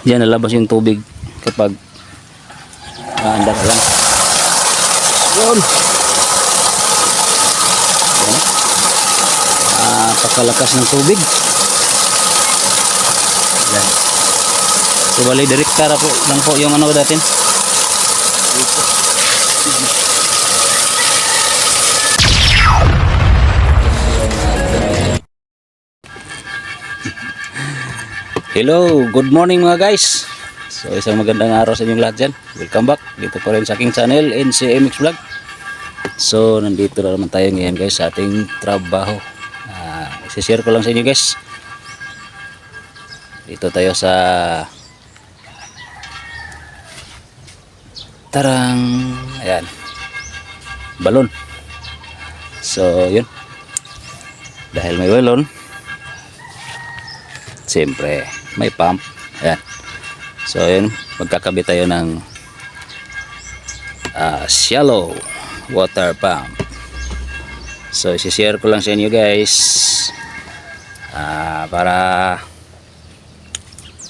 Diyan lalabas yung tubig kapag andar lang. Yun. Pakalakas ng tubig. Yan. So bali direkta po lang po yung ano natin. Hello, good morning mga guys. So isang magandang araw sa inyong lahat dyan. Welcome back dito pa rin sa aking channel, NCMX Vlog. So nandito na naman tayo ngayon guys sa ating trabaho. Isishare ko lang sa inyo guys. Dito tayo sa ayan, balon. So yun, dahil may balon, siyempre may pump. Ayan. So yun, magkakabit tayo ng shallow water pump. So isi-share ko lang sa inyo guys, para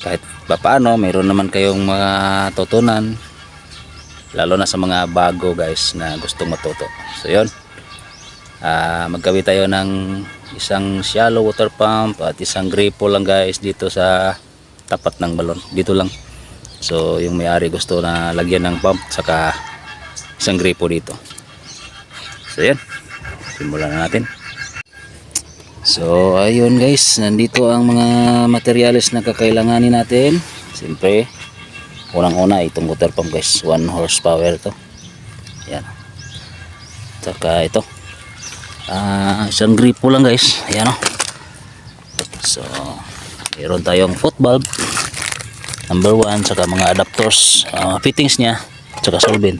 kahit paano mayroon naman kayong matutunan, lalo na sa mga bago guys na gustong matuto. So yun, magkabit tayo ng isang shallow water pump at isang gripo lang guys dito sa tapat ng balon, dito lang. So yung may-ari gusto na lagyan ng pump saka isang gripo dito. So yan, simulan na natin. So ayun guys, nandito ang mga materyales na kakailanganin natin. Siyempre unang-una itong water pump guys, 1 horsepower to. Yan, saka ito isang gripo lang guys. Ayan o. So meron tayong foot valve number 1, saka mga adapters, fittings nya, saka solvent.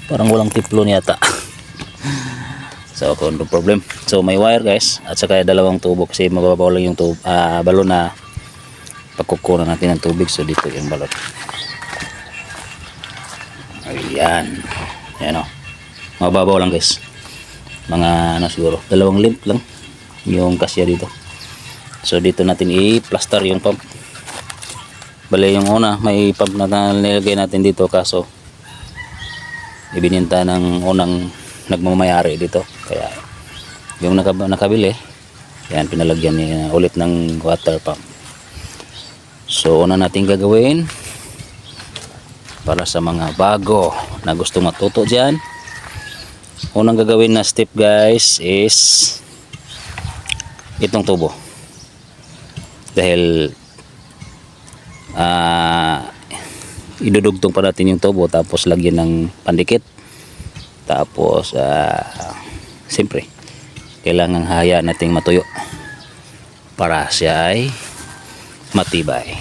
Parang walang tiplon yata. So kung no problem. So may wire guys, at saka dalawang tubo kasi mababaw lang yung balon na pagkukunan natin ng tubig. So dito yung balon. Ayan. Ayan o, mababaw lang guys, mga siguro 2 length lang yung kasya dito. So dito natin i-plaster yung pump. Bale yung una may pump na nilagay natin dito, kaso ibininta ng unang nagmamayari dito, kaya yung nakabili yan, pinalagyan niya ulit ng water pump. So una natin gagawin para sa mga bago na gusto matuto dyan, unang gagawin na step guys is itong tubo. Dahil idudugtong pa natin yung tubo, tapos lagyan ng pandikit, tapos siyempre kailangan hayaan nating matuyo para siya ay matibay.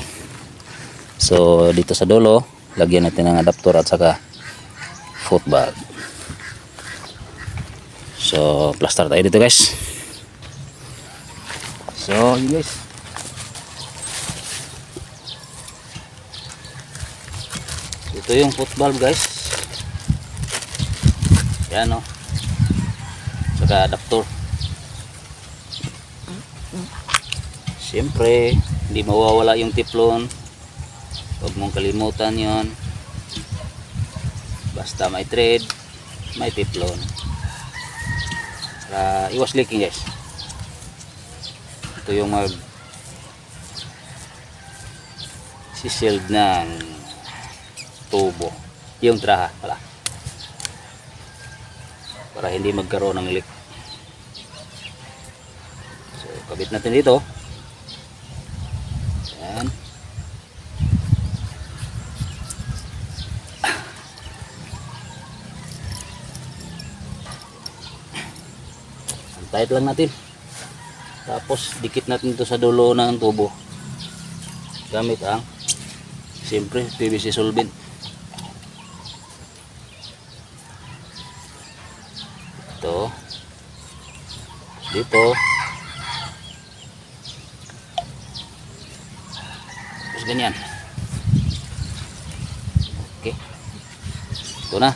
So dito sa dulo lagyan natin ng adapter at saka foot valve. So plaster tayo dito guys. So yun guys, ito yung foot valve guys. Yan o, saka adapter. Siyempre hindi mawawala yung tiplon, huwag mong kalimutan yon. Basta may thread, may tiplon, para iwas leaking guys. Ito yung mag sisild ng tubo, yung traha pala, para hindi magkaroon ng leak. So kabit natin dito. Yan. Tight lang natin, tapos dikit natin ito sa dulo ng tubo gamit ang siyempre PVC solvent. Ito dito, tapos ganyan. Okay, ito na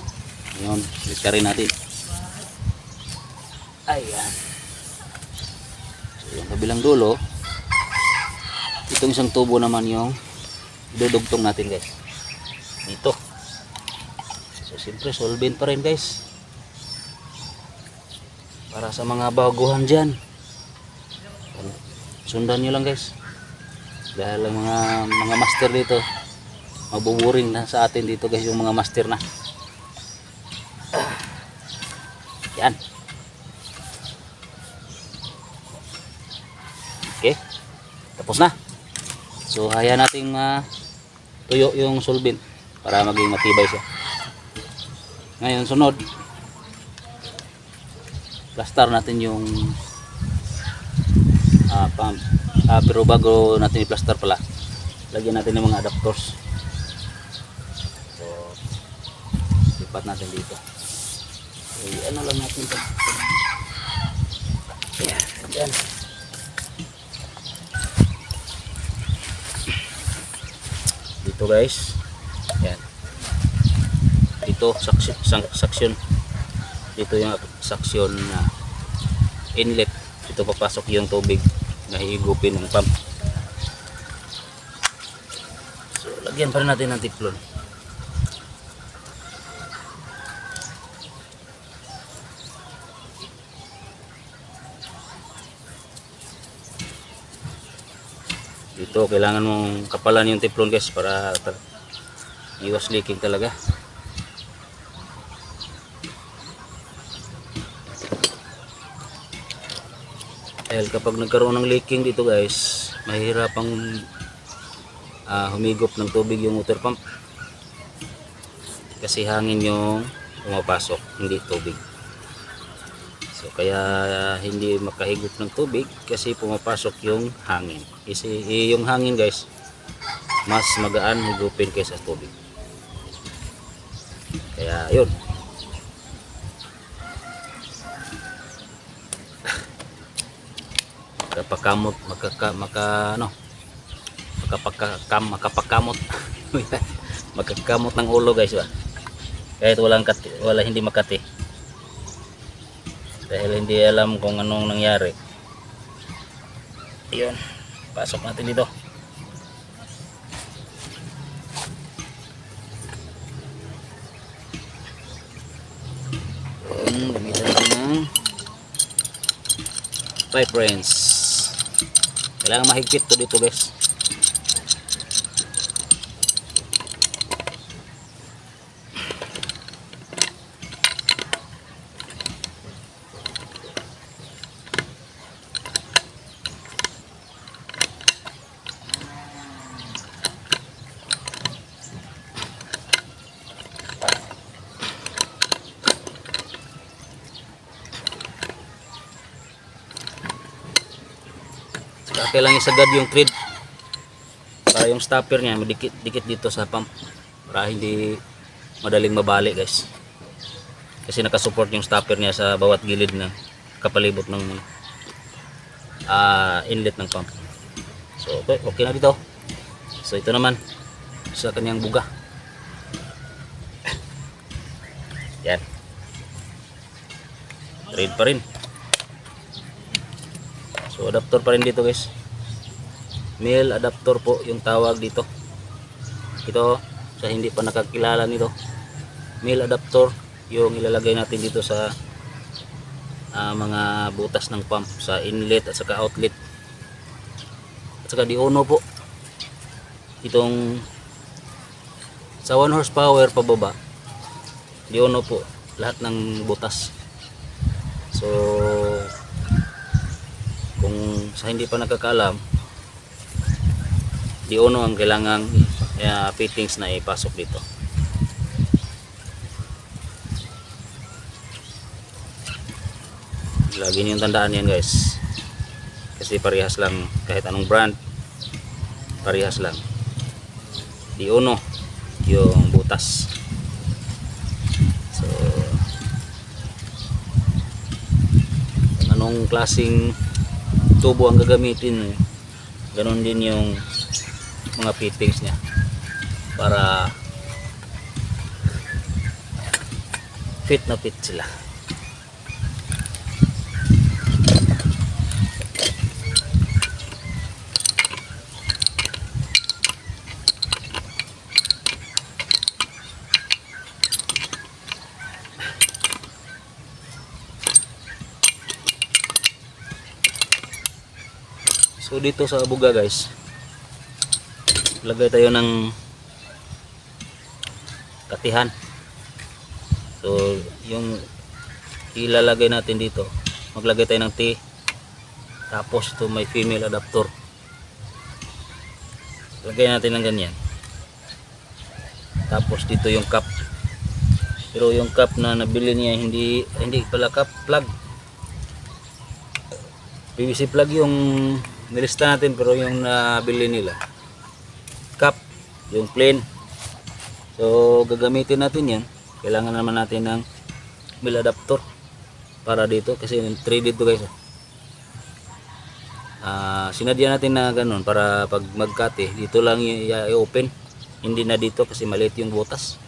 yun, bigta rin natin. Ayan. So yung kabilang dulo Itong isang tubo naman yung dudugtong natin guys. Dito. So siyempre solvent pa rin guys. Para sa mga baguhan dyan. Sundan nyo lang guys. Dahil ang mga master dito, mabuburing na sa atin dito guys yung mga master na. Yan. Okay. Tapos na. So hayaan nating tuyo yung solvent para maging matibay siya. Ngayon sunod, plaster natin yung pump. Pero bago natin i-plaster pala, lagyan natin ng mga adapters. So lipat natin dito. So, ano lang natin ito. Yan. Dito guys. Yan. Dito suction. Dito yung suction na inlet. Dito papasok yung tubig na higupin ng pump. So lagyan pa rin natin ng tiplon. Dito kailangan mong kapalan yung tiplon guys para iwas leaking talaga. Dahil kapag nagkaroon ng leaking dito guys, mahirapang humigop ng tubig yung water pump. Kasi hangin yung pumapasok, hindi tubig. So kaya hindi makahigop ng tubig kasi pumapasok yung hangin. Kasi yung hangin guys, mas magaan higupin kaysa tubig. Kaya yun. Makapakamot, makakamot ng ulo guys ba. Kahit wala hindi makati. Dahil hindi alam kung anong nangyari. Ayun, pasok natin dito. Gamitan natin ng pipe wrench. Kailangan mahigpit to dito guys. Kailangan isagad yung thread para yung stopper niya madikit dito sa pump para hindi madaling mabali guys, kasi nakasupport yung stopper niya sa bawat gilid na kapalibot ng inlet ng pump. So okay na dito. So ito naman sa kanyang buga. Yan, thread pa rin. So adapter pa rin dito guys. Male adapter po yung tawag dito. Ito sa hindi pa nakakilala nito, male adapter yung ilalagay natin dito sa mga butas ng pump, sa inlet at saka outlet. At saka diuno po. Itong sa 1 horsepower pababa, diuno po lahat ng butas. So kung sa hindi pa nakakaalam, diuno ang kailangang fittings na ipasok dito. Lagi niyong tandaan yan guys, kasi parehas lang, kahit anong brand parehas lang, diuno yung butas. So anong klaseng tubo ang gagamitin, ganon din yung mga fittings niya para fit na fit sila. So dito sa buga guys, lagay tayo ng katihan. So yung ilalagay natin dito, maglagay tayo ng T, tapos ito may female adapter, lagay natin ng ganyan. Tapos dito yung cup, pero yung cup na nabili niya hindi pala cup, plug, PVC plug yung nilista natin, pero yung nabili nila cup, yung plain. So gagamitin natin yan. Kailangan naman natin ng male adapter para dito, kasi 3 dito guys. Sinadya natin na ganun para pag magkate dito lang i-open, hindi na dito kasi maliit yung butas,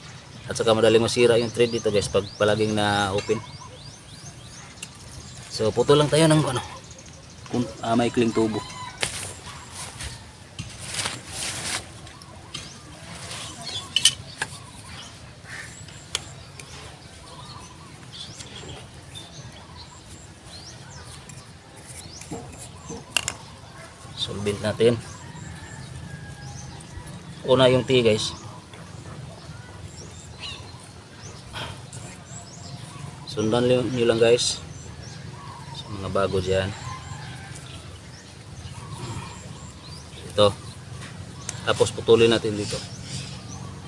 at saka madaling masira yung thread dito guys pag palaging na open. So puto lang tayo ng maikling tubo. Solvent natin. Una yung T guys. Sundan nyo lang guys sa mga bago dyan. Ito. Tapos putulin natin dito.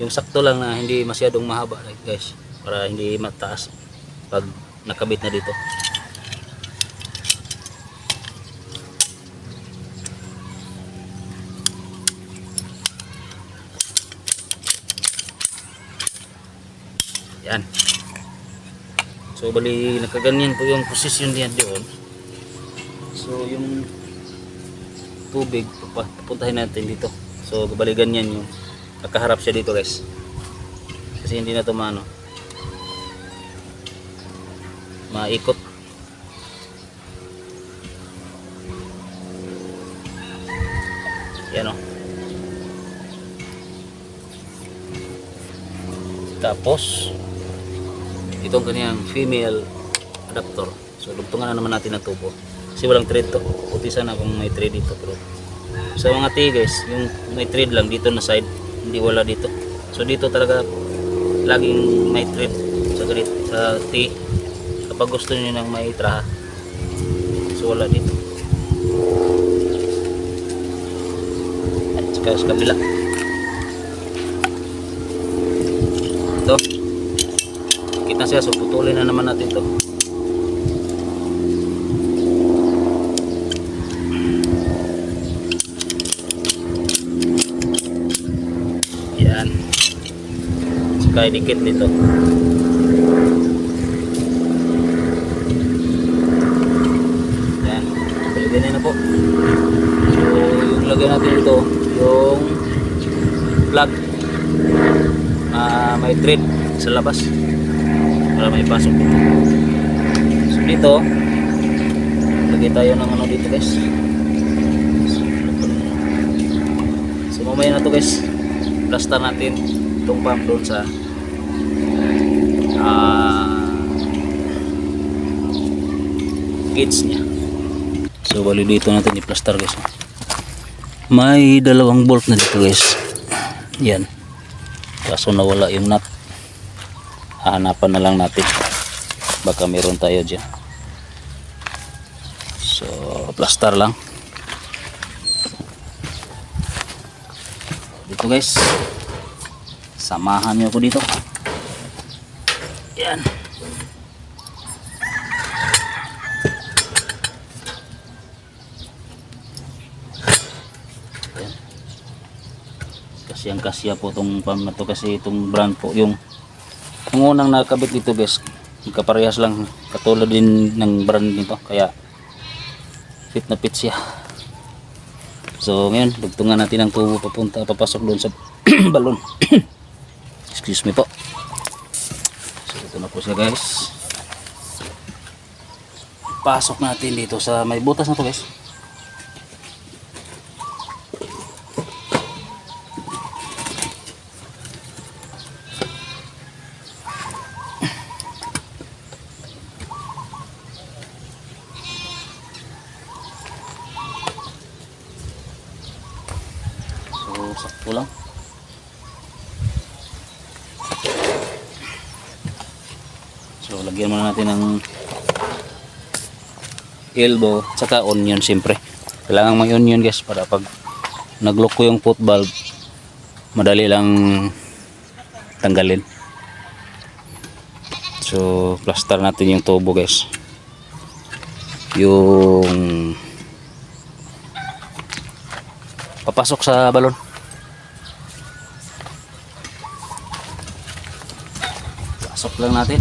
Yung sakto lang na hindi masyadong mahaba guys, para hindi mataas pag nakabit na dito. Yan. So bali nakaganyan po yung posisyon niya doon. So yung tubig papuntahin natin dito. So bali ganyan yung nakaharap siya dito guys. Kasi hindi na to maikot. Yan o. Tapos itong kanyang female adapter. So dugtungan na naman natin ang tubo kasi walang thread to. Puti sana kung may thread dito, pero sa mga T guys, yung may thread lang dito na side, hindi wala dito. So dito talaga laging may thread sa T kapag gusto niyo nang may traha. So wala dito. At saka sa kabila ito kita siya, so putulin na naman natin to. Yan, saka dikit dito. Yan, ganyan na po. So yung lagay natin dito yung plug, may thread sa labas para may pasok dito. So dito lagay tayo ng dito guys. So mamaya na to guys, plaster natin itong pump doon sa gauge nya. So bali dito natin i-plaster guys. May 2 bolt na dito guys. Yan, kaso nawala yung nut. Hahanapan na lang natin, baka meron tayo dyan. So plaster lang dito guys, samahan nyo ako dito. Yan. Kasiyang-kasya po itong pump na to, kasi itong brand po, yung unang nakabit dito guys, magkaparehas lang, katulad din ng brand nito, kaya fit na fit siya. So ngayon dugtungan natin ang tubo papasok doon sa balon. Excuse me po. So ito na po siya guys, pasok natin dito sa may butas na to guys. So sakto lang. So lagyan muna natin ng elbow tsaka onion siyempre. Kailangan may onion guys para pag nag-lock ko yung foot valve madali lang tanggalin. So plaster natin yung tubo guys, yung papasok sa balon. Pasok lang natin.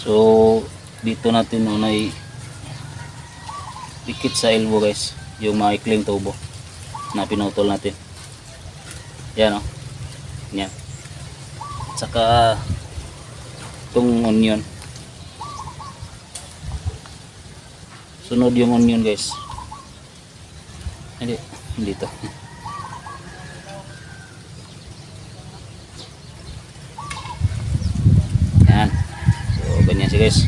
So dito natin muna dikit sa elbow guys yung maikling tubo na pinutol natin. Yan o. Yan. Saka itong onion. Sunod yung onion guys. Hindi to. Yan. So ganyan siya guys.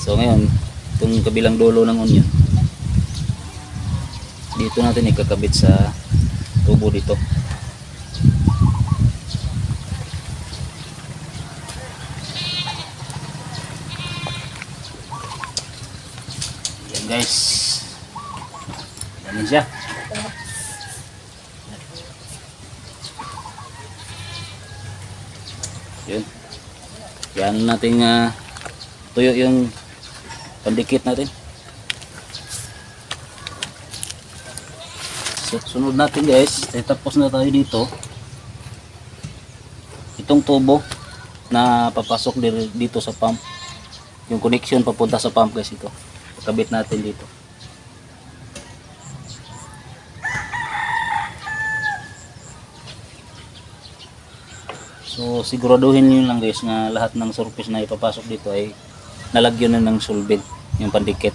So ngayon itong kabilang dulo ng onion dito natin ikakabit sa tubo dito. Yan guys, ganyan siya. Yun. Yan natin tuyo yung pandikit natin. So, sunod natin guys, tapos na tayo dito. Itong tubo na papasok dito sa pump, yung connection papunta sa pump guys, ito kabit natin dito. So siguraduhin nyo lang guys na lahat ng surface na ipapasok dito ay nalagyan na ng solvent, yung pandikit,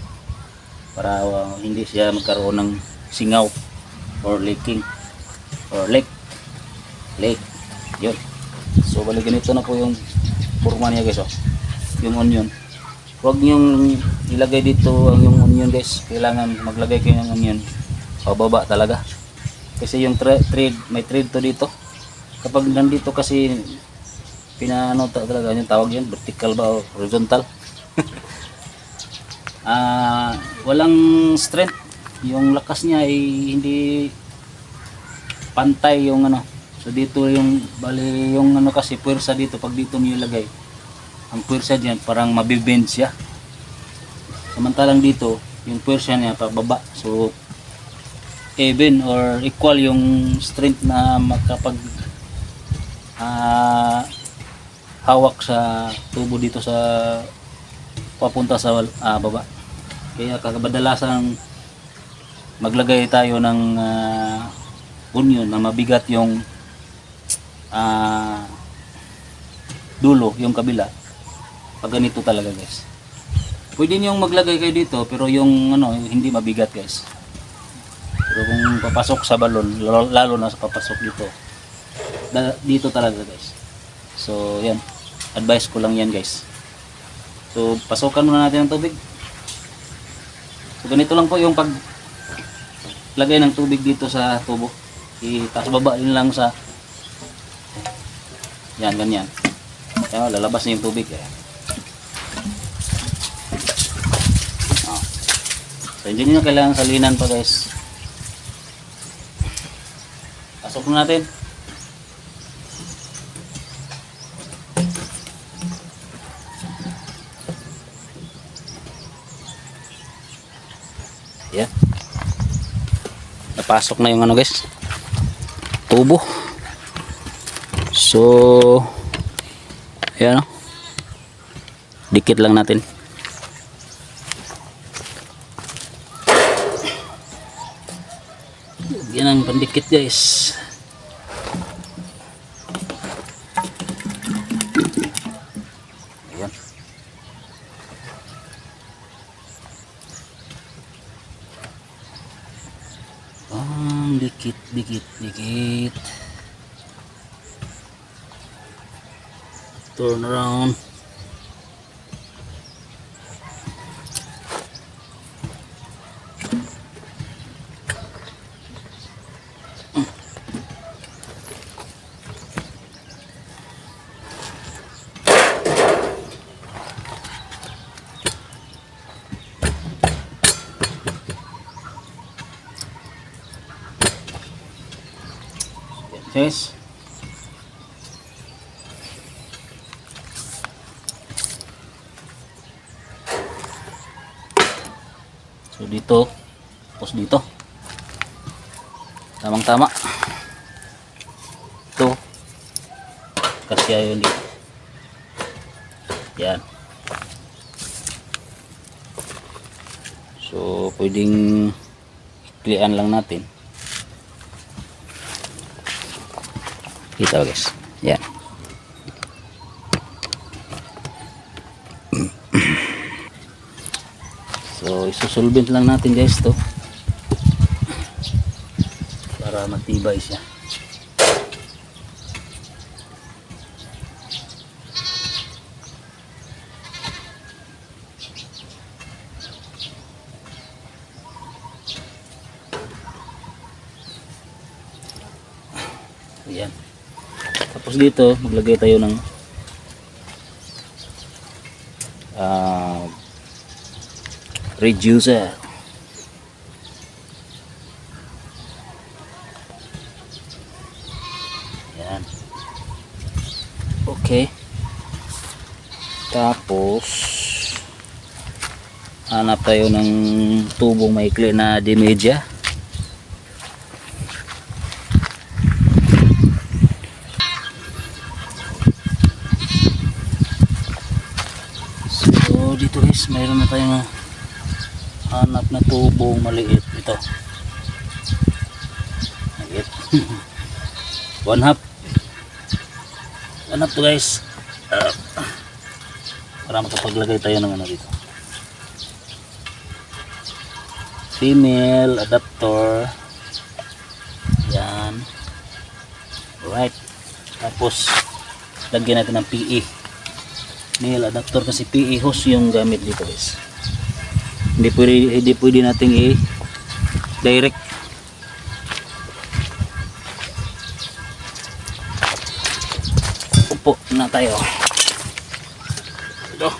para hindi siya magkaroon ng singaw or leaking or leak. Yun. So bali ganito na po yung forma niya guys. Yung onion, huwag nyong ilagay dito yung onion guys. Kailangan maglagay kayo ng onion pababa talaga, kasi yung thread, may thread to dito. Kapag nandito kasi pinano talaga yung tawag yan, vertical ba o horizontal. Walang strength, yung lakas niya ay hindi pantay yung ano. So dito yung bali yung ano kasi puwersa dito, pag dito niyo ilagay ang puwersa diyan parang mabibend siya, samantalang dito yung puwersa niya pababa. So even or equal yung strength na makapag hawak sa tubo dito sa papunta sa baba. Kaya kadalasan maglagay tayo ng onion na mabigat yung dulo, yung kabila, pag ganito talaga guys. Pwede niyong maglagay kayo dito pero yung ano, hindi mabigat guys. Pero kung papasok sa balon, lalo na sa papasok dito. Dito talaga guys. So yan, advice ko lang yan guys. So pasukan muna natin ang tubig. So ganito lang po yung paglagay ng tubig dito sa tubo. Itaas baba din lang sa yan, ganyan. Kaya lalabas na yung tubig eh. So hindi nyo kailangan salinan pa guys. Pasok na natin. Yan. Napasok na yung ano guys, tubo. So ayan o. Dikit lang natin. Yan ang pandikit guys. Ayan. Dikit. Turn around. Guys, so dito, tapos dito, tamang tama ito, kasi yun dito, yan. So pwedeng iklian lang natin. Kita guys, yan. So isusulbint lang natin guys to para matibay siya. Yan. Tapos dito maglagay tayo ng reducer. Yan. Okay. Tapos hanap tayo ng tubong maikli na dimedya. So dito guys, mayroon na tayong hanap na tubong maliit. Ito maliit. one half to guys, para makapaglagay tayo ng ano dito, female adapter. Yan, right. Tapos lagyan natin ng PE male adapter, kasi PE hose yung gamit dito guys. Hindi pwede nating i-direct. Upo na tayo. Ito.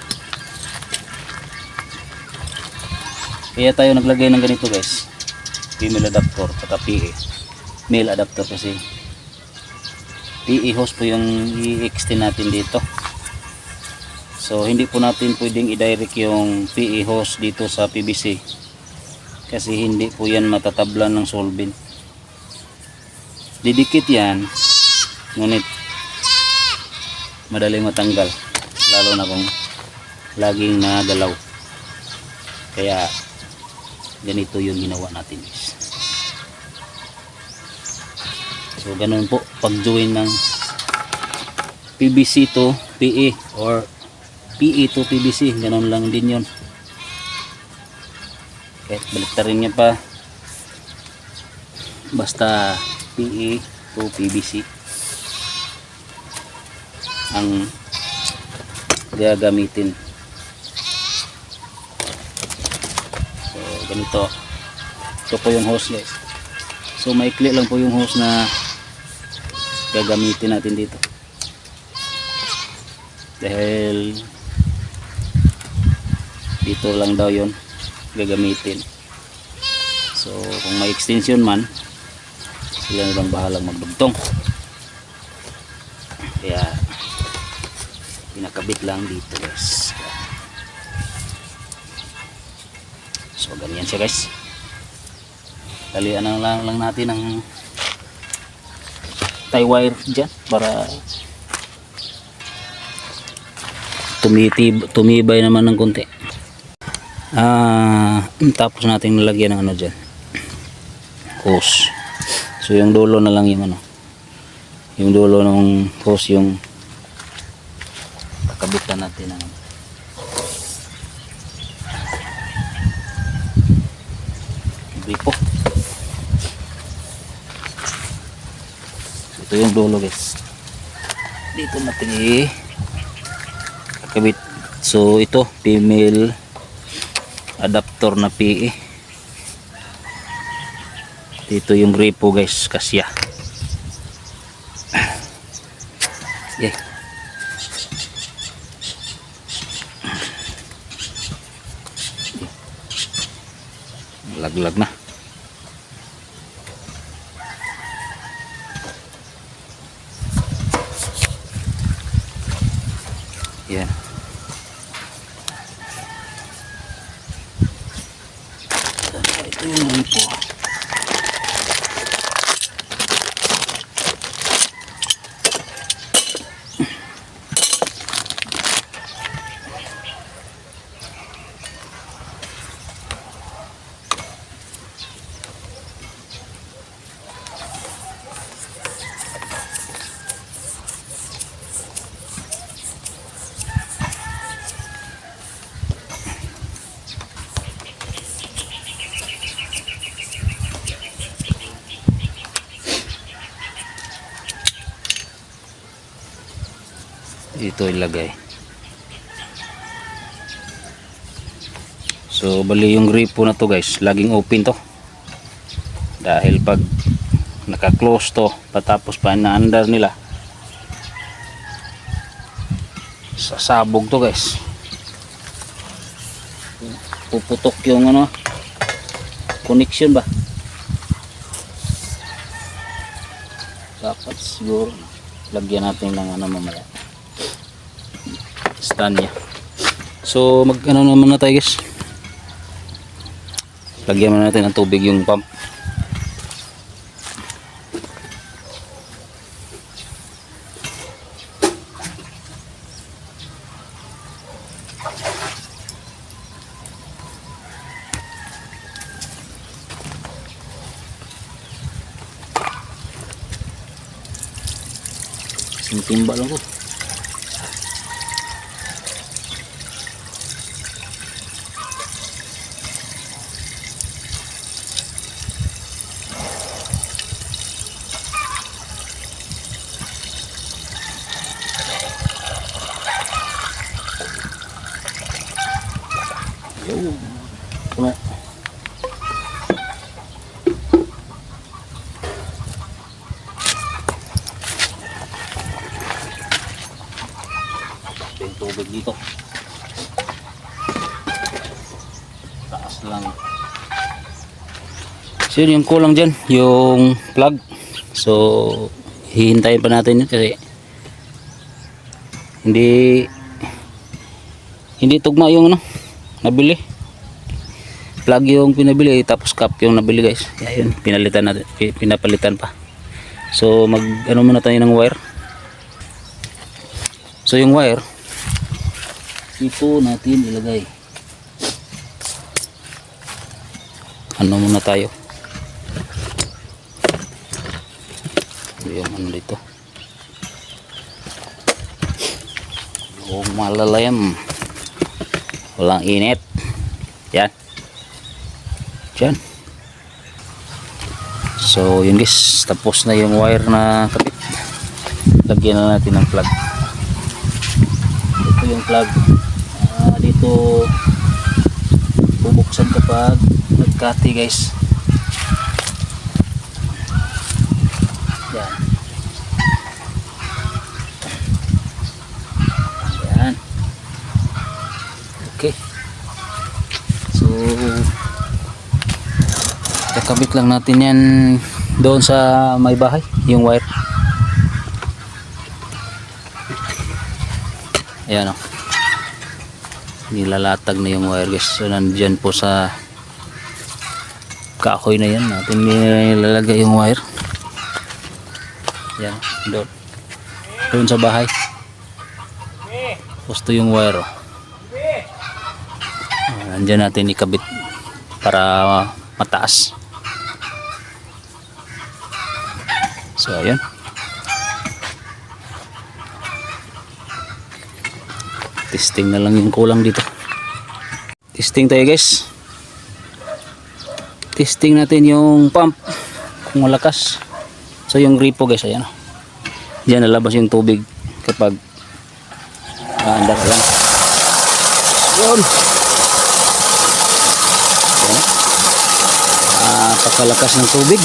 Kaya tayo naglagay ng ganito guys, female adapter at PE male adapter, kasi PE hose po yung i-extend natin dito. So hindi po natin pwedeng i-direct yung PE hose dito sa PVC, kasi hindi po yan matatablan ng solvent. Didikit yan, ngunit madaling matanggal, lalo na kung laging nagalaw. Kaya ganito yung ginawa natin guys. So ganun po pag join ng PVC to PE or PE to PVC, ganun lang din yun. kahit baliktarin niya pa, basta PE to PVC ang gagamitin. So ganito, ito po yung hose guys. So maikli lang po yung hose na gagamitin natin dito, dahil dito lang daw yon gagamitin. So kung may extension man, sila na lang bahalang magdugtong, kaya pinakabit lang dito guys. So ganyan siya guys. Talian lang natin ang tie wire dyan para tumibay naman ng konti. Tapos natin nalagyan ng ano dyan, hose. So yung dulo na lang yung ano, yung dulo ng hose yung kakabitan natin ng gripo. So, ito yung dulo guys, dito natin kakabit. So ito female adapter na PE. Dito yung gripo guys, kasya. Yeah. Laglag na. Yan. Ito yung gripo. Ito ilagay. So bali yung gripo na to guys, laging open to, dahil pag naka-close to, patapos pa na-under nila, sasabog to guys, puputok yung ano, connection ba. Dapat siguro lagyan natin ng ano mamaya, stand niya. So mag ano naman na tayo guys, lagyan na natin ng tubig yung pump. Yung timba lang ko. Puno. Yung tubig dito, taas lang. So yun, yung kulang dyan yung plug. So hihintayin pa natin yun kasi hindi tugma yung ano nabili. Plug yung pinabili, tapos cap yung nabili guys. Kaya yun, pinalitan natin, pinapalitan pa. So mag ano muna tayo ng wire. So yung wire ito natin ilagay. Ano muna tayo, yung ano dito, yung malalayam, walang init. Yan. Diyan. So yun guys, tapos na yung wire na kapit. Lagyan na natin ng plug. Ito yung plug. Dito bubuksan kapag nagkati guys. Yan. Yan. Okay. So kakabit lang natin yan doon sa may bahay, yung wire. Ayan o. Nilalatag na yung wire guys. So nandyan po sa kahoy na yan natin nilalagay yung wire. Ayan, doon. Doon sa bahay. Gusto yung wire o. Nandyan natin ikabit para mataas. So ayan. Testing na lang yung kulang dito. Testing tayo guys. Testing natin yung pump kung malakas. So yung gripo guys, ayan. Diyan nalabas yung tubig kapag andar lang. Yun. Ayan. Pakalakas ng tubig.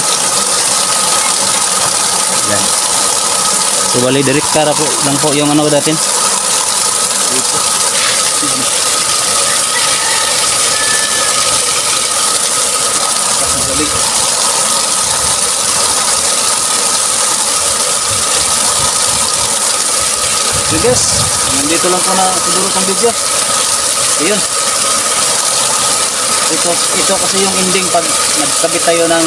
Ayan. So bali direct kara po lang po yung ano natin. Dito. So guys, nandito lang po na siguro itong video. Ayun. Ito kasi yung ending pag nagkabit tayo ng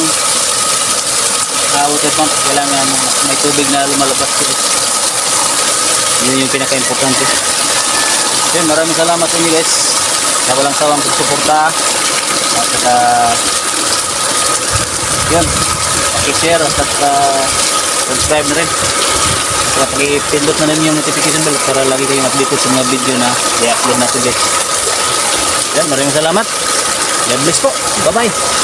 water pump, kailangan may tubig na lumalabas dito. Yun yung pinaka-importante. Yun, maraming salamat sa inyo guys na walang sawang pagsuporta at yun, pakishare at subscribe na rin at pakipindot na rin yung notification bell para lagi kayong updated sa mga video na i-upload natin guys. Yan, maraming salamat. God bless po. Bye bye.